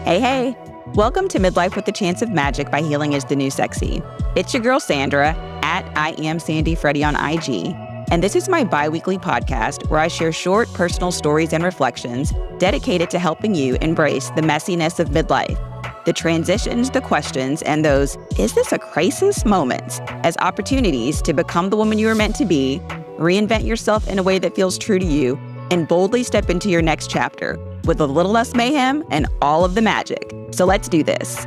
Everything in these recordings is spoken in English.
Hey, hey. Welcome to Midlife with the Chance of Magic by Healing is the New Sexy. It's your girl, Sandra, at I Am Sandy Freddy on IG. And this is my bi-weekly podcast where I share short personal stories and reflections dedicated to helping you embrace the messiness of midlife, the transitions, the questions, and those, is this a crisis moments, as opportunities to become the woman you were meant to be, reinvent yourself in a way that feels true to you, and boldly step into your next chapter with a little less mayhem and all of the magic. So let's do this.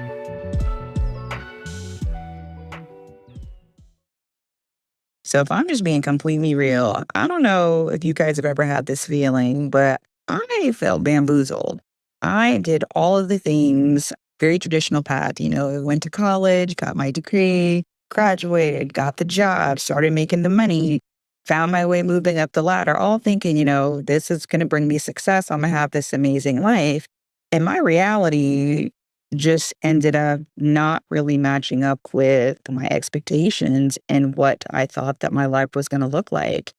So if I'm just being completely real, I don't know if you guys have ever had this feeling, but I felt bamboozled. I did all of the things, very traditional path, went to college, got my degree, graduated, got the job, started making the money, found my way moving up the ladder, all thinking, this is going to bring me success. I'm going to have this amazing life. And my reality just ended up not really matching up with my expectations and what I thought that my life was going to look like.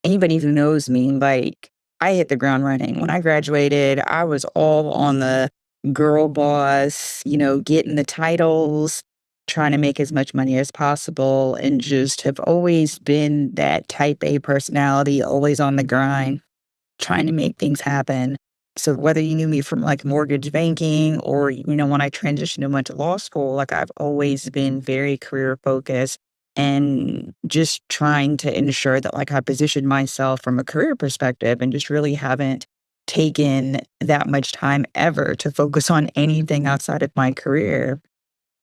Anybody who knows me, I hit the ground running. When I graduated, I was all on the girl boss, getting the titles, trying to make as much money as possible, and just have always been that type A personality, always on the grind, trying to make things happen. So whether you knew me from mortgage banking or, when I transitioned and went to law school, I've always been very career focused and just trying to ensure that I position myself from a career perspective and just really haven't taken that much time ever to focus on anything outside of my career.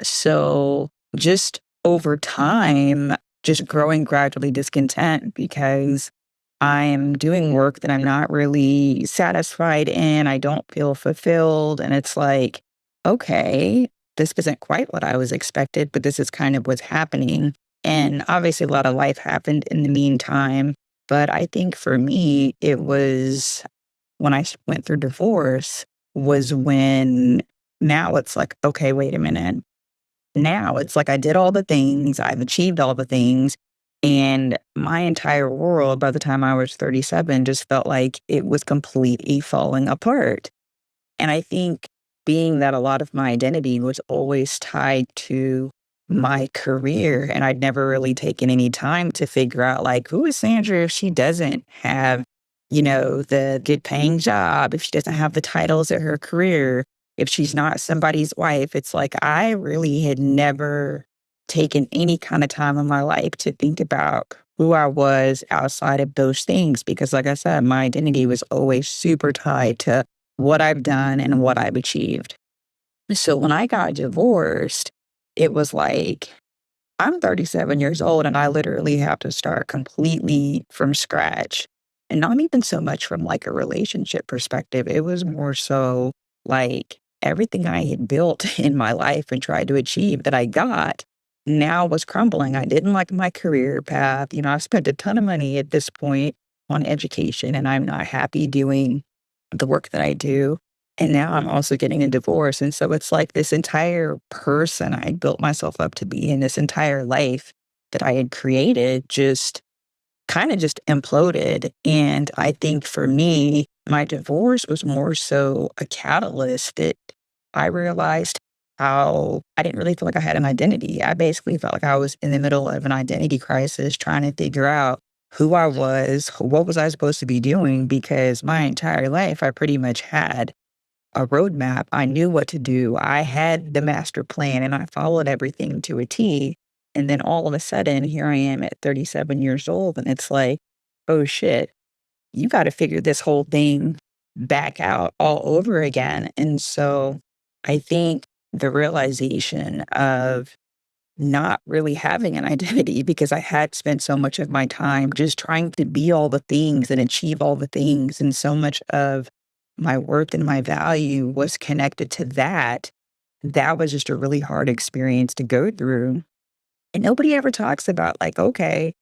So just over time, just growing gradually discontent because I am doing work that I'm not really satisfied in. I don't feel fulfilled. And it's okay, this isn't quite what I was expected, but this is kind of what's happening. And obviously, a lot of life happened in the meantime. But I think for me, it was when I went through divorce, was when now it's okay, wait a minute. Now it's I did all the things, I've achieved all the things, and my entire world by the time I was 37 just felt like it was completely falling apart. And I think being that a lot of my identity was always tied to my career, and I'd never really taken any time to figure out who is Sandra if she doesn't have, the good paying job, if she doesn't have the titles at her career, if she's not somebody's wife. It's I really had never taken any kind of time in my life to think about who I was outside of those things. Because like I said, my identity was always super tied to what I've done and what I've achieved. So when I got divorced, it was I'm 37 years old and I literally have to start completely from scratch. And not even so much from a relationship perspective. It was more so everything I had built in my life and tried to achieve that I got now was crumbling. I didn't like my career path. I've spent a ton of money at this point on education and I'm not happy doing the work that I do. And now I'm also getting a divorce. And so it's this entire person I built myself up to be in, this entire life that I had created just kind of just imploded. And I think for me, my divorce was more so a catalyst that I realized how I didn't really feel like I had an identity. I basically felt like I was in the middle of an identity crisis trying to figure out who I was, what was I supposed to be doing, because my entire life I pretty much had a roadmap. I knew what to do. I had the master plan and I followed everything to a T. And then all of a sudden, here I am at 37 years old, and it's oh shit, you got to figure this whole thing back out all over again. And so I think the realization of not really having an identity because I had spent so much of my time just trying to be all the things and achieve all the things. And so much of my worth and my value was connected to that. That was just a really hard experience to go through. And nobody ever talks about okay,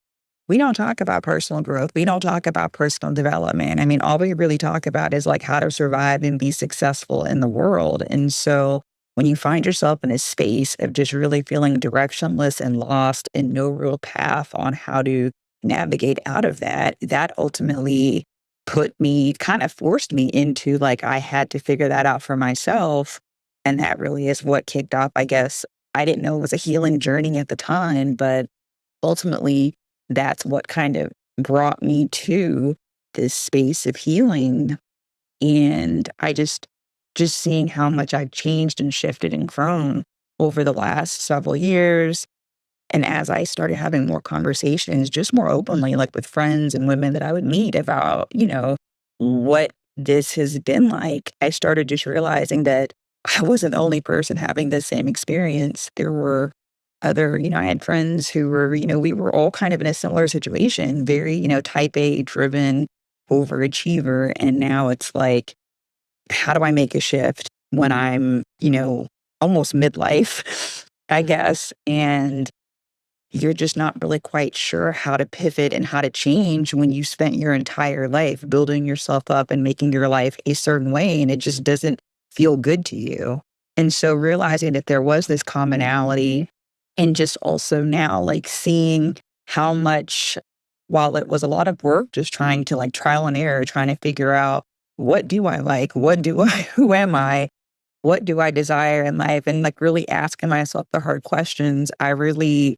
we don't talk about personal growth. We don't talk about personal development. I mean, all we really talk about is how to survive and be successful in the world. And so when you find yourself in a space of just really feeling directionless and lost and no real path on how to navigate out of that, that ultimately kind of forced me into I had to figure that out for myself. And that really is what kicked off, I guess. I didn't know it was a healing journey at the time, but ultimately, that's what kind of brought me to this space of healing. And just seeing how much I've changed and shifted and grown over the last several years. And as I started having more conversations, just more openly, like with friends and women that I would meet about, what this has been like, I started just realizing that I wasn't the only person having the same experience. There were other, I had friends who were, we were all kind of in a similar situation, very, type A driven overachiever. And now it's like, how do I make a shift when I'm, almost midlife, I guess, and you're just not really quite sure how to pivot and how to change when you spent your entire life building yourself up and making your life a certain way, and it just doesn't feel good to you. And so realizing that there was this commonality, and just also now like seeing how much, while it was a lot of work, just trying to like trial and error, trying to figure out, what do I like? Who am I? What do I desire in life? And like really asking myself the hard questions. I really,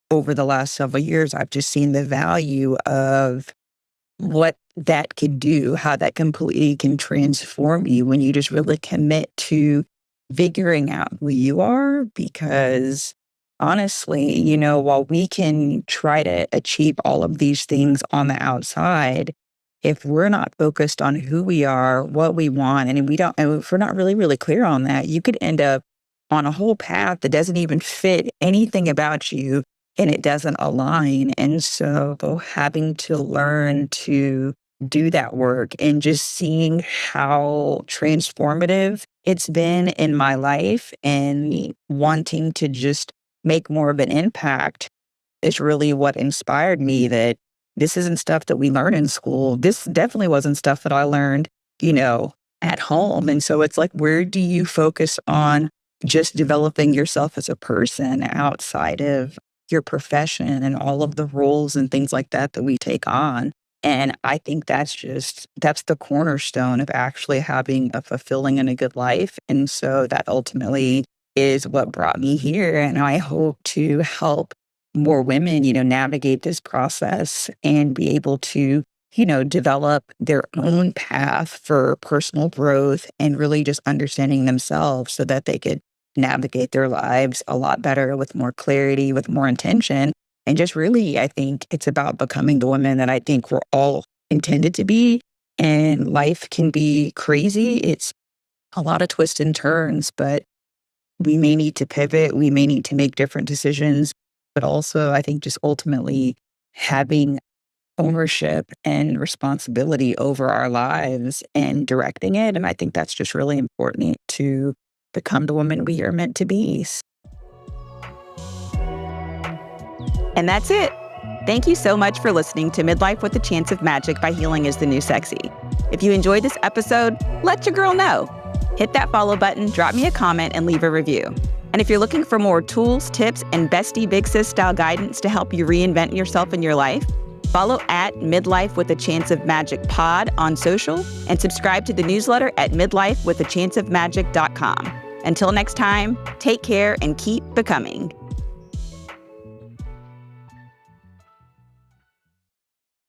over the last several years, I've just seen the value of what that could do, how that completely can transform you when you just really commit to figuring out who you are. Because honestly, while we can try to achieve all of these things on the outside, if we're not focused on who we are, what we want, and we don't, and if we're not really, really clear on that, you could end up on a whole path that doesn't even fit anything about you, and it doesn't align. And so having to learn to do that work and just seeing how transformative it's been in my life and wanting to just make more of an impact is really what inspired me, that this isn't stuff that we learn in school. This definitely wasn't stuff that I learned, at home. And so it's like, where do you focus on just developing yourself as a person outside of your profession and all of the roles and things like that that we take on? And I think that's the cornerstone of actually having a fulfilling and a good life. And so that ultimately is what brought me here. And I hope to help more women, navigate this process and be able to, develop their own path for personal growth and really just understanding themselves so that they could navigate their lives a lot better with more clarity, with more intention. And just really, I think it's about becoming the women that I think we're all intended to be. And life can be crazy. It's a lot of twists and turns, but we may need to pivot. We may need to make different decisions. But also, I think just ultimately having ownership and responsibility over our lives and directing it. And I think that's just really important to become the woman we are meant to be. And that's it. Thank you so much for listening to Midlife with a Chance of Magic by Healing is the New Sexy. If you enjoyed this episode, let your girl know. Hit that follow button, drop me a comment, and leave a review. And if you're looking for more tools, tips, and bestie big sis style guidance to help you reinvent yourself in your life, follow at Midlife with a Chance of Magic pod on social and subscribe to the newsletter at midlifewithachanceofmagic.com. Until next time, take care and keep becoming.